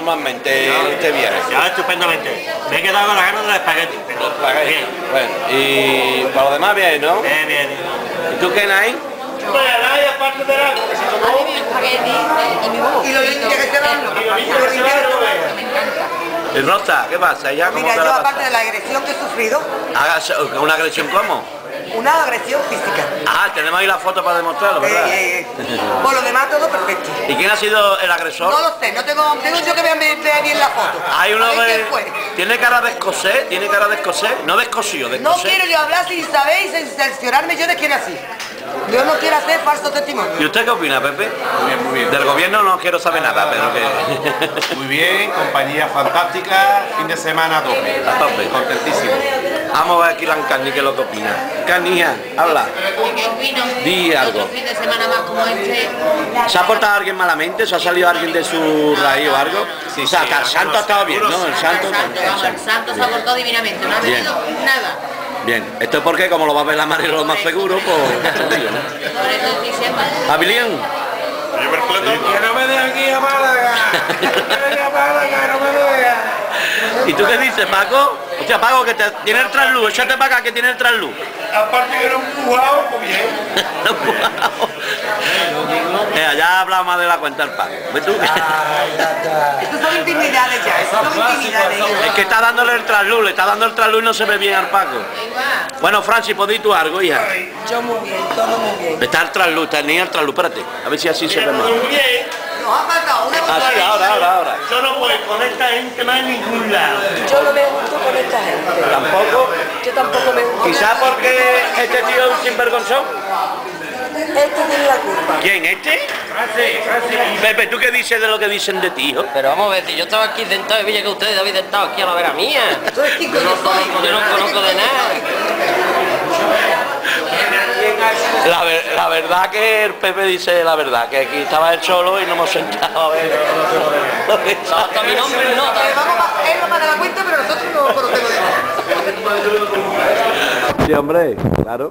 normalmente este viaje? Ya, estupendamente. Me he quedado con las ganas del espagueti. Bien. Bueno, y para lo demás bien, ¿no? Bien, bien. ¿Y tú qué, Nay? Pues nada, y aparte de la... A mí mi espagueti y mi huevo. Y lo limpia que se dan, Me encanta. ¿Y Rosa, qué pasa? ¿Ya cómo Mira, te yo la aparte de pasas? la agresión que he sufrido, ¿Una agresión cómo? una agresión física. Ah, tenemos ahí la foto para demostrarlo, ¿verdad? Por lo demás todo perfecto. ¿Y quién ha sido el agresor? No lo sé, no tengo yo que ver bien la foto. Hay uno A ver de... quién fue. ¿Tiene cara de escocés? ¿Tiene cara de escocés? No de escocío, de No escocés. quiero yo hablar sin saber y sin cerciorarme yo de quién es así. Yo no quiero hacer falso testimonio. ¿Y usted qué opina, Pepe? Muy bien, muy bien. Del gobierno no quiero saber nada, pero que... Muy bien, compañía fantástica, fin de semana a tope. A tope. Contentísimo. Vamos a ver aquí la Cani, que es lo que opina. Canija, habla. ¿Qué opino? Di algo. Otro fin de semana más como este. ¿Se ha portado alguien malamente? ¿Se ha salido alguien de su raíz o algo? Sí, o sea, sí, que el santo ha estado bien, ¿no? El santo... El santo se ha portado divinamente. No ha Bien. venido nada. Bien, esto es porque como lo va a ver la María lo más seguro, pues... Por eso estoy siempre. ¿Abilión? Que no me den aquí a Málaga. Que no me den. ¿Y tú qué dices, Paco? Hostia, Paco, que tiene el trasluz, échate para acá que tiene el trasluz. Aparte que era un jugado, pues bien. Mira, ya hablaba más de la cuenta el Paco. ¿Ves tú? Estas son intimidades ya, estas son intimidades. Es que está dándole el trasluz, le está dando el trasluz y no se ve bien al Paco. Bueno, Francis, ¿podéis tú algo, hija? Yo muy bien, todo muy bien. Está el trasluz, está ni el trasluz, espérate. A ver si así se ve más. Nos ha faltado una Ah, sí, ahora. Yo no voy con esta gente más en ningún lado. Yo no me junto con esta gente. ¿Tampoco? Yo tampoco me junto. Quizás porque este tío es un sinvergonzón. Este tiene la culpa. ¿Quién, este? Pepe, ¿tú qué dices de lo que dicen de ti, hijo? Pero vamos a ver, si yo estaba aquí sentado y veía que ustedes habían estado aquí a la vera mía. Tú eres chico, yo soy. Yo no conozco de nada. La verdad que el Pepe dice la verdad, que aquí estaba él solo y no hemos sentado a ver. Hasta mi nombre y nota. Él no paga la cuenta, pero nosotros no conocemos de nada. Sí, hombre, claro.